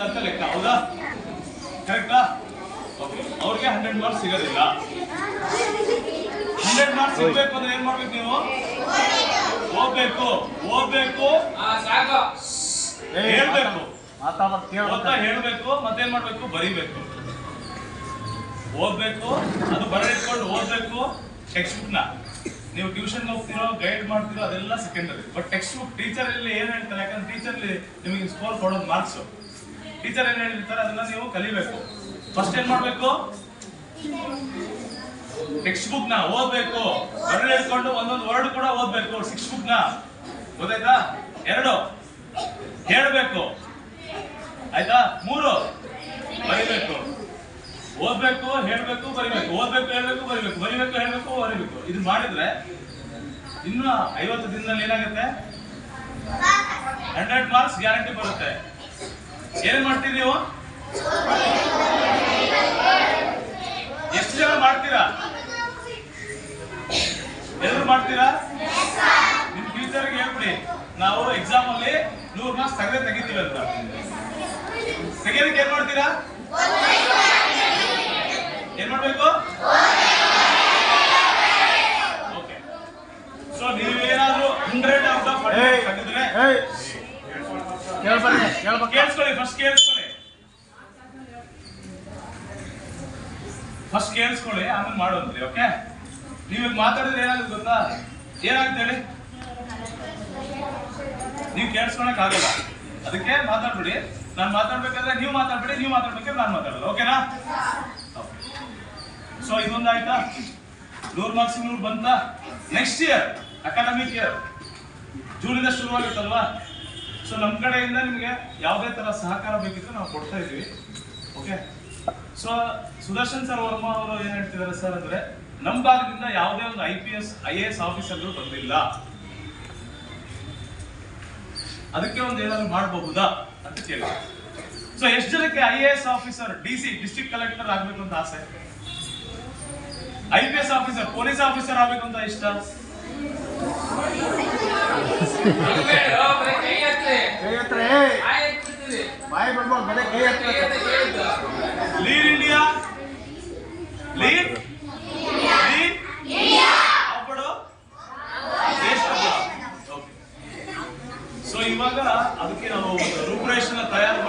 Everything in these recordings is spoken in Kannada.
ಅಂತ ಲೆಕ್ಕ. ಹೌದಾ? ಕರೆಕ್ಟಾ? ಓಕೆ. ಅವ್ರಿಗೆ 100 ಮಾರ್ಕ್ಸ್ ಸಿಗೋದಿಲ್ಲ. 100 ಮಾರ್ಕ್ಸ್ ಸಿಗಬೇಕು ಅಂದ್ರೆ ಏನ್ ಮಾಡ್ಬೇಕು ನೀವು? ಓದ್ಬೇಕು, ಹೇಳ್ಬೇಕು, ಹೇಳ್ಬೇಕು, ಮತ್ತೇನ್ ಮಾಡ್ಬೇಕು? ಬರೀಬೇಕು. ಓದ್ಬೇಕು, ಅದು ಬರೆದಿಟ್ಕೊಂಡು ಓದ್ಬೇಕು. ಟೆಕ್ಸ್ಟ್ ಬುಕ್ ನ ನೀವು ಟ್ಯೂಷನ್ ಹೋಗ್ತಿರೋ, ಗೈಡ್ ಮಾಡ್ತಿರೋ ಅದೆಲ್ಲ secondary. But text book teacher ಅಲ್ಲಿ ಏನ್ ಹೇಳ್ತಾರೆ, ಯಾಕಂದ್ರೆ ಟೀಚರ್ ನಿಮಗೆ ಸ್ಕೋರ್ ಕೊಡೋದು ಮಾರ್ಕ್ಸ್. ಟೀಚರ್ ಏನ್ ಹೇಳ್ತಾರೆ ಅದನ್ನ ನೀವು ಕಲಿಬೇಕು. ಫಸ್ಟ್ ಏನ್ ಮಾಡ್ಬೇಕು? ಟೆಕ್ಸ್ಟ್ ಬುಕ್ ನ ಓದ್ಬೇಕು, ಬರೆದು ಹೇಳ್ಕೊಂಡು ಒಂದೊಂದು ವರ್ಡ್ ಕೂಡ ಓದ್ಬೇಕು. ಟೆಕ್ಸ್ಟ್ ಬುಕ್ ನ ಗೊತ್ತಾಯ್ತಾ? 2 ಹೇಳ್ಬೇಕು, ಆಯ್ತಾ? 3 ಬರಿಬೇಕು. ಓದ್ಬೇಕು, ಹೇಳ್ಬೇಕು, ಬರಿಬೇಕು. ಓದ್ಬೇಕು, ಹೇಳ್ಬೇಕು, ಬರಿಬೇಕು. ಬರಿಬೇಕು, ಹೇಳ್ಬೇಕು, ಬರಿಬೇಕು. ಇದು ಮಾಡಿದ್ರೆ ಇನ್ನು 50 ದಿನದಲ್ಲಿ ಏನಾಗುತ್ತೆ? 100 ಮಾರ್ಕ್ಸ್ ಗ್ಯಾರಂಟಿ ಬರುತ್ತೆ. ಏನೇನ್ ಮಾಡ್ತೀರಿ ನೀವು? ಎಷ್ಟು ಜನ ಮಾಡ್ತೀರಾ? ಎಲ್ಲರೂ ಮಾಡ್ತೀರಾ? ನಿಮ್ ಟೀಚರ್ಗೆ ಹೇಳ್ಬಿಡಿ, ನಾವು ಎಕ್ಸಾಮ್ ಅಲ್ಲಿ 100 ಮಾರ್ಕ್ಸ್ ತೆಗಿತೀವಿ ಅಂತ. ತೆಗಿಯೋದಕ್ಕೆ ಏನ್ ಮಾಡ್ತೀರಾ? ಏನ್ ಮಾಡ್ಬೇಕು? ಓಕೆ. ಸೊ ನೀವೇನಾದ್ರೂ 100 ಔಟ್ ಆಫ್ 100 ತೆಗೆದ್ರೆ ಕೇಳಿಸ್ಕೊಳ್ಳಿ. ಫಸ್ಟ್ ಕೇಳಿಸ್ಕೊಳ್ಳಿ, ಆಮೇಲೆ ಮಾಡೋದ್ರಿ. ಓಕೆ? ನೀವಾಗ ಮಾತಾಡಿದ್ರೆ ಏನಾಗುತ್ತೆ ಗೊತ್ತಾ? ಏನಾಗುತ್ತೆ ಹೇಳಿ? ನೀವು ಕೇಳಿಸ್ಕೊಳಕ್ ಆಗಲ್ಲ. ಅದಕ್ಕೆ ಮಾತಾಡ್ಬಿಡಿ. ನಾನು ಮಾತಾಡ್ಬೇಕಾದ್ರೆ ನೀವು ಮಾತಾಡ್ಬಿಡಿ, ನೀವು ಮಾತಾಡ್ಬೇಕಾದ್ರೆ ನಾನು ಮಾತಾಡೋದು. ಓಕೆನಾ? ಸೊ ಇದೊಂದಾಯ್ತಾ? 100 ಮಾರ್ಕ್ಸ್ 100 ಬಂತ. ನೆಕ್ಸ್ಟ್ ಇಯರ್ ಅಕಾಡೆಮಿಕ್ ಇಯರ್ ಜೂನಿಂದ ಶುರುವಾಗುತ್ತಲ್ವಾ? ಸೊ ನಮ್ಮ ಕಡೆಯಿಂದ ನಿಮಗೆ ಯಾವುದೇ ತರ ಸಹಕಾರ ಬೇಕಿದ್ರೆ ನಾವು ಕೊಡ್ತಾ ಇದೀವಿ. Okay? So Sudarshan sir Varma ಅವರು ಏನ್ ಹೇಳ್ತಿದ್ದಾರೆ ಸರ್ ಅಂದ್ರೆ, ನಮ್ಮ ಭಾಗದಿಂದ ಯಾವುದೇ ಒಂದು IPS IAS ಆಫೀಸರ್ಗಳು ಬಂದಿಲ್ಲ, ಅದಕ್ಕೆ ಒಂದು ಏನಾದ್ರು ಮಾಡಬಹುದಾ ಅಂತ ಕೇಳಿ. ಸೊ ಎಷ್ಟು ಜನಕ್ಕೆ IAS officer, DC district collector ಆಗ್ಬೇಕು ಅಂತ ಆಸೆ? IPS ಆಫೀಸರ್, ಪೊಲೀಸ್ ಆಫೀಸರ್ ಆಗ್ಬೇಕು ಅಂತ ಇಷ್ಟ? ಲೀಡ್ ಇಂಡಿಯಾ, ಲೀಡ್ ಸೊ ಇವಾಗ ಅದಕ್ಕೆ ನಾವು ರೂಪರೇಷನ ತಯಾರು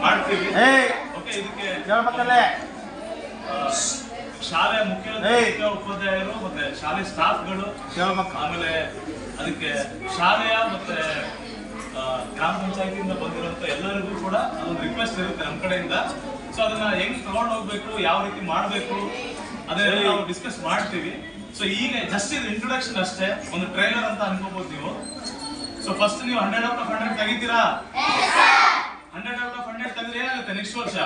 ಮಾಡ್ತೀವಿ. ಓಕೆ? ಇದಕ್ಕೆ ಶಾಲೆ ಮುಖ್ಯ ಉಪಾಧ್ಯಾಯರು ಮತ್ತೆ ಶಾಲೆ ಸ್ಟಾಫ್ಗಳು, ಆಮೇಲೆ ಅದಕ್ಕೆ ಶಾಲೆಯ ಮತ್ತೆ ಗ್ರಾಮ ಪಂಚಾಯತಿಯಿಂದ ಬಂದಿರುವಂತ ಎಲ್ಲರಿಗೂ ಕೂಡ ಅದೊಂದು ರಿಕ್ವೆಸ್ಟ್ ಇರುತ್ತೆ ನಮ್ಮ ಕಡೆಯಿಂದ. ಸೊ ಅದನ್ನ ಹೆಂಗ್ ತಗೊಂಡು ಹೋಗ್ಬೇಕು, ಯಾವ ರೀತಿ ಮಾಡ್ಬೇಕು ಅದನ್ನೆಲ್ಲ ನಾವು ಡಿಸ್ಕಸ್ ಮಾಡ್ತೀವಿ. ಸೊ ಈಗ ಜಸ್ಟ್ ಇದು ಇಂಟ್ರೊಡಕ್ಷನ್ ಅಷ್ಟೇ, ಒಂದು ಟ್ರೈಲರ್ ಅಂತ ಅನ್ಕೋಬಹುದು ನೀವು. ಸೊ ಫಸ್ಟ್ ನೀವು 100 ಔಟ್ ಆಫ್ 100 ತೆಗಿತೀರಾ? 100 ಔಟ್ ಆಫ್ 100 ತೆಗೆದ್ರೆ ಏನಾಗುತ್ತೆ ನೆಕ್ಸ್ಟ್ ವರ್ಷ?